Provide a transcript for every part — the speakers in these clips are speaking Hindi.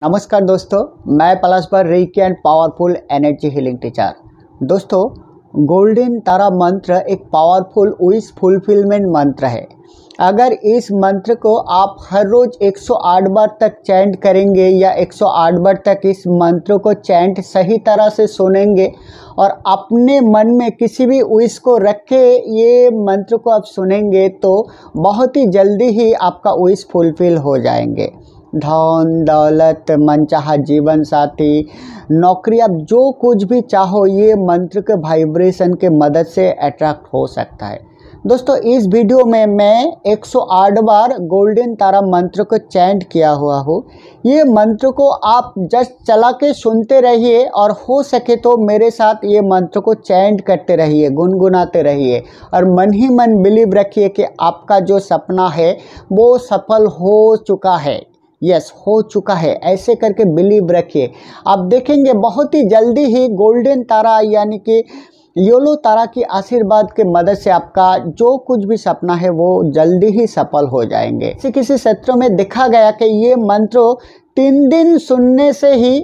नमस्कार दोस्तों, मैं पलाश पर recce and powerful energy healing teacher. दोस्तों, गोल्डन तारा मंत्र एक पावरफुल विश फुलफिलमेंट मंत्र है। अगर इस मंत्र को आप हर रोज 108 बार तक चैंट करेंगे या 108 बार तक इस मंत्र को चैंट सही तरह से सुनेंगे और अपने मन में किसी भी विश को रख के ये मंत्र को आप सुनेंगे तो बहुत ही जल्दी ही आपका विश फुलफिल हो जाएंगे। धन दौलत, मनचाहा जीवन साथी, नौकरी, आप जो कुछ भी चाहो ये मंत्र के वाइब्रेशन के मदद से अट्रैक्ट हो सकता है। दोस्तों, इस वीडियो में मैं 108 बार गोल्डन तारा मंत्र को चैंट किया हुआ हूँ। ये मंत्र को आप जस्ट चला के सुनते रहिए और हो सके तो मेरे साथ ये मंत्र को चैंट करते रहिए, गुनगुनाते रहिए और मन ही मन बिलीव रखिए कि आपका जो सपना है वो सफल हो चुका है। यस, हो चुका है, ऐसे करके बिलीव रखिए। आप देखेंगे बहुत ही जल्दी ही गोल्डन तारा यानी कि येलो तारा की आशीर्वाद के मदद से आपका जो कुछ भी सपना है वो जल्दी ही सफल हो जाएंगे। किसी क्षेत्रों में देखा गया कि ये मंत्र 3 दिन सुनने से ही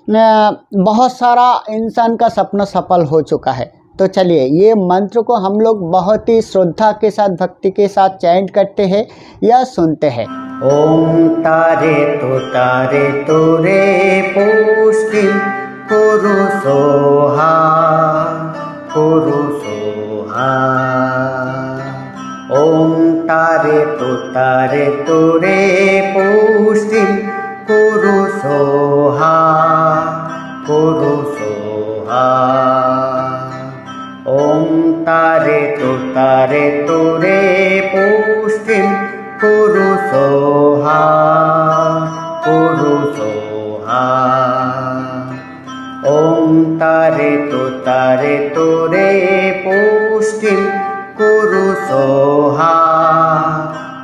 बहुत सारा इंसान का सपना सफल हो चुका है। तो चलिए, ये मंत्र को हम लोग बहुत ही श्रद्धा के साथ, भक्ति के साथ चैंट करते हैं या सुनते हैं। ओम तारे तो रे पुष्टिं कुरु सोहा कुरु सोहा। ओम तारे तो रे पुष्टिं कुरु सोहा कुरु सोहा। ओम तारे तो रे पुष्टिं कुरु सोहा कुरु सोहा। ओम तारे तो रे पुष्टिं कुरु सोहा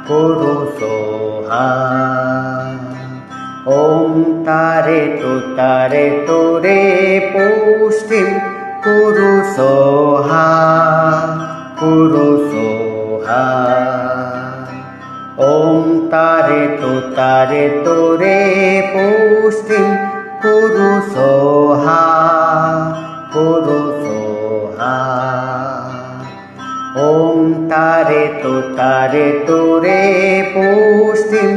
कुरु सोहा। ओम तारे तो रे पुष्टिं कुरु सोहा कुरु सोहा। ओम तारे तो रे पुष्टिं कुरु सोहा कुरु सोहा। ओम तारे तो रे पुष्टिं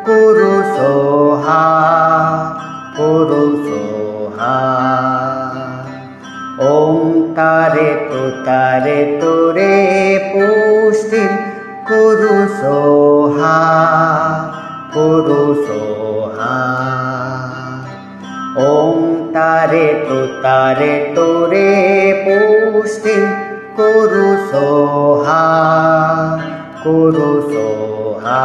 कुरु सोहा कुरु सोहा। ओम तारे तो रे पुष्टिं कुरु सोहा कुरु सोहा। ओम तारे तो रे पुष्टिं कुरु सोहा कुरु सोहा।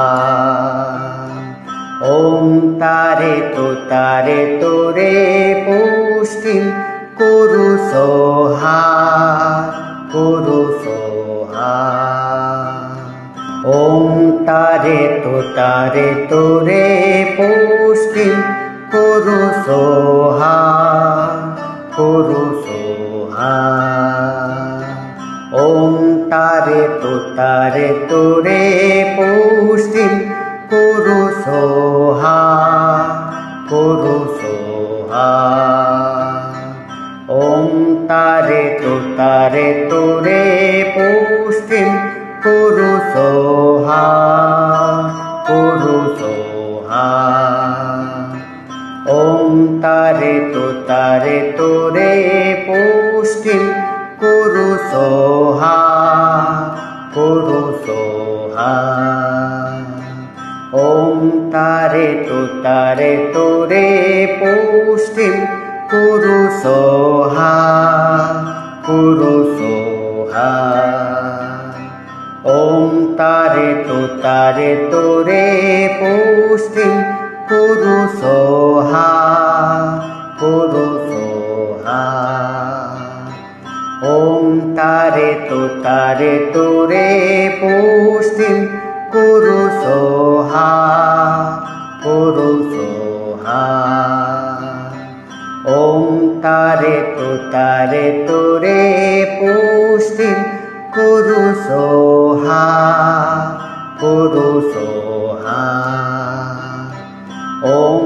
ओम तारे तो रे पुष्टिं कुरु सोहा कुरु सोहा। ओम तारे तो रे पुष्टिं कुरु सोहा कुरु सोहा। ओम तारे तो रे पुष्टिं कुरु सोहा कुरु सोहा। ओम तारे तो रे पुष्टिं कुरु सोहा कुरु सोहा। ओम तारे तो रे पुष्टिं कुरु सोहा कुरु सोहा। ओम तारे तो रे पुष्टिं कुरु सोहा कुरु सोहा। ओम तारे तो रे पुष्टिं कुरु सोहा कुरु सोहा। ओम तारे तो रे पुष्टिं कुरु सोहा कुरु सोहा। ओम तारे तो रे पुष्टिं कुरु सोहा कुरु सोहा। ओम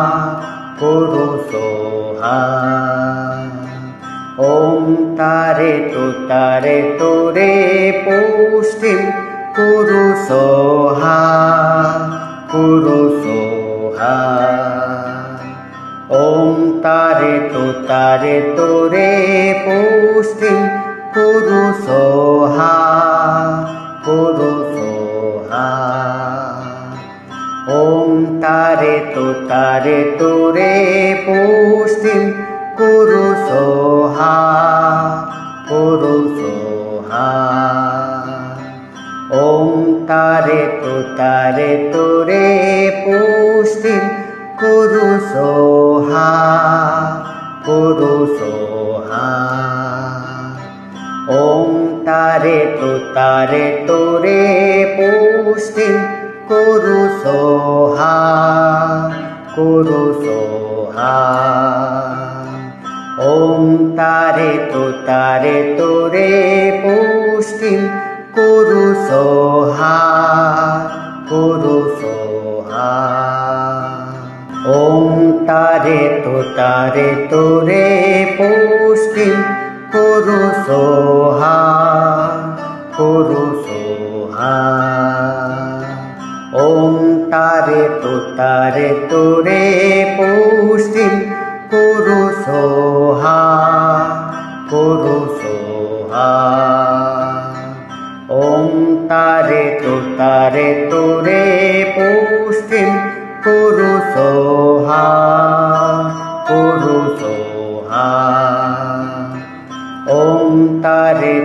तुतारे तुरे पुष्टिं कुरु सोहा कुरु सोहा। ॐ तारे तुरे पुष्टिं कुरु सोहा कुरु सोहा। ॐ तारे तुरे पुष्टिं कुरु सोहा कुरु सोहा। ॐ तारे तुरे पुष्टिं कुरु सोहा कुरु सोहा। ॐ तारे तुरे पुष्टिं कुरु सोहा कुरु सोहा। ॐ तारे तुरे पुष्टिं कुरु सोहा कुरु सोहा। ॐ तारे तुरे पुष्टिं कुरु सोहा कुरु सोहा। ॐ तारे तुरे पुष्टिं कुरु सोहा कुरु सोहा। ॐ तारे तुरे पुष्टिं कुरु सोहा कुरु सोहा। ॐ तारे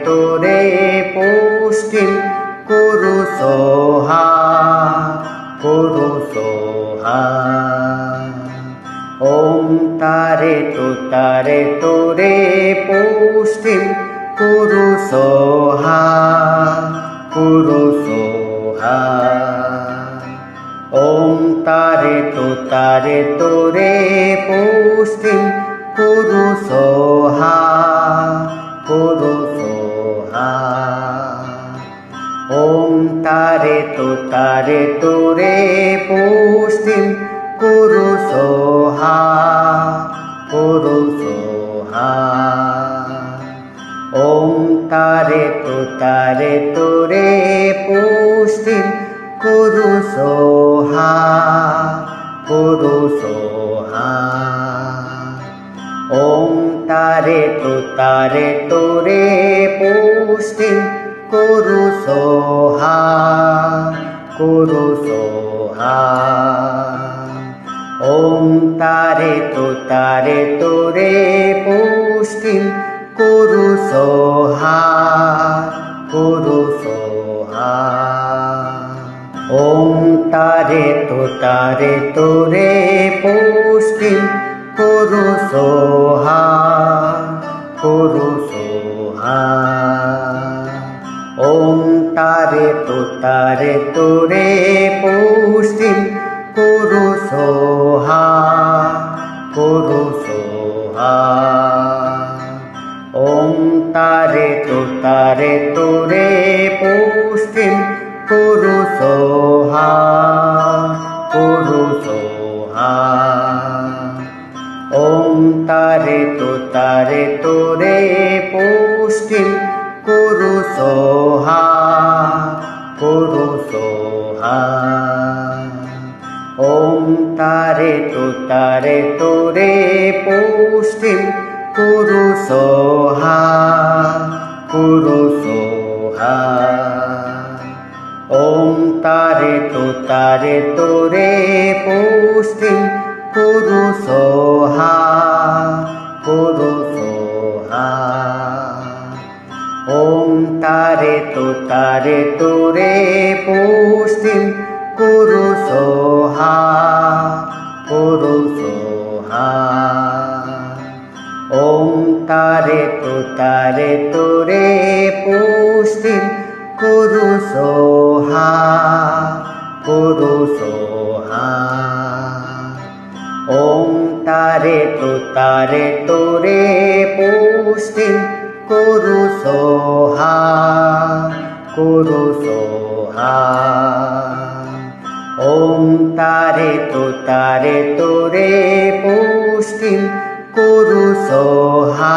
तुरे पुष्टिं कुरु सोहा कुरु सोहा। ॐ तारे तुरे पुष्टिं कुरु सोहा कुरु सोहा। ॐ तारे तुरे पुष्टिं कुरु सोहा कुरु सोहा। ॐ तारे तुरे पुष्टिं कुरु सोहा कुरु सोहा। ॐ तारे तुरे पुष्टिं कुरु सोहा कुरु सोहा। ॐ तारे तुरे पुष्टिं कुरु सोहा कुरु सोहा। ॐ तारे तुरे पुष्टिं कुरु सोहा कुरु सोहा। ॐ तारे तुरे पुष्टिं कुरु सोहा कुरु सोहा। ॐ तारे तुरे पुष्टिं कुरु सोहा कुरु सोहा। ॐ तारे तुरे पुष्टिं कुरु सोहा कुरु सोहा। ॐ तारे तुरे पुष्टिं कुरु सोहा कुरु सोहा। ॐ तारे तुरे पुष्टिं कुरु सोहा कुरु सोहा। ॐ तारे तुरे पुष्टिं कुरु सोहा कुरु सोहा। ॐ तारे तुरे पुष्टिं कुरु सोहा कुरु सोहा। ॐ तारे तुरे पुष्टिं कुरु सोहा कुरु सोहा। ॐ तारे तुरे पुष्टिं कुरु सोहा कुरु सोहा। ॐ तारे तुरे पुष्टिं कुरु सोहा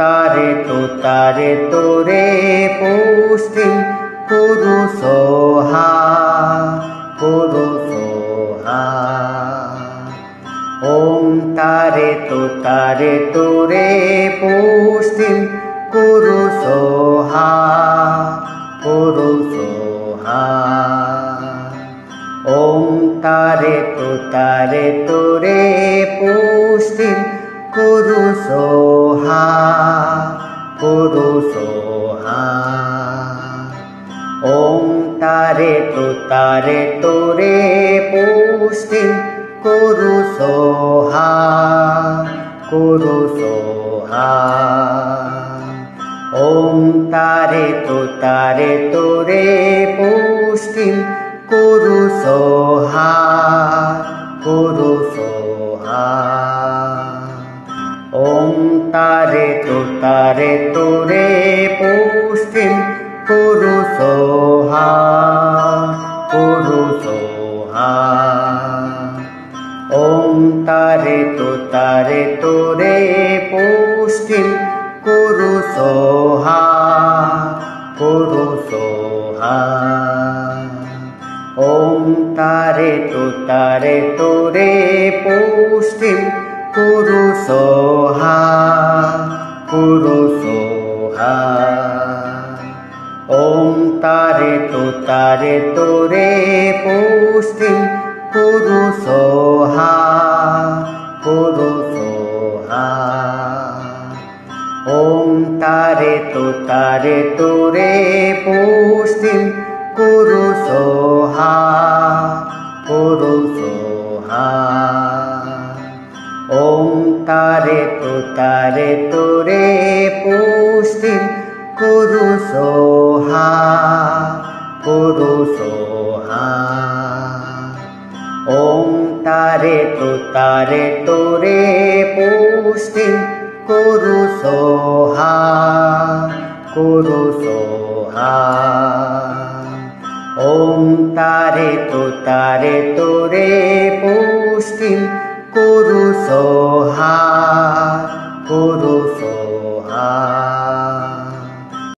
तारे तुरे पुष्टिं कुरु सोहा कुरु सोहा। ॐ तारे तुरे पुष्टिं कुरु सोहा कुरु सोहा। ॐ तारे तुरे पुष्टिं कुरु सोहा कुरु सोहा। ॐ तारे तुरे पुष्टिं कुरु सोहा कुरु सोहा। ॐ तारे तुरे पुष्टिं कुरु सोहा कुरु सोहा। ॐ तारे तुरे पुष्टिं कुरु सोहा कुरु सोहा। ॐ तारे तुरे पुष्टिं कुरु सोहा कुरु सोहा। ॐ तारे तुरे पुष्टिं कुरु सोहा कुरु सोहा। ॐ तारे तुरे पुष्टिं कुरु सोहा कुरु सोहा। ॐ तारे तुरे पुष्टिं कुरु सोहा कुरु सोहा। ॐ तारे तुरे पुष्टिं कुरु सोहा कुरु सोहा। ॐ तारे तुरे पुष्टिं कुरु सोहा कुरु सोहा। ॐ तारे तुरे पुष्टिं कुरु सोहा कुरु सोहा।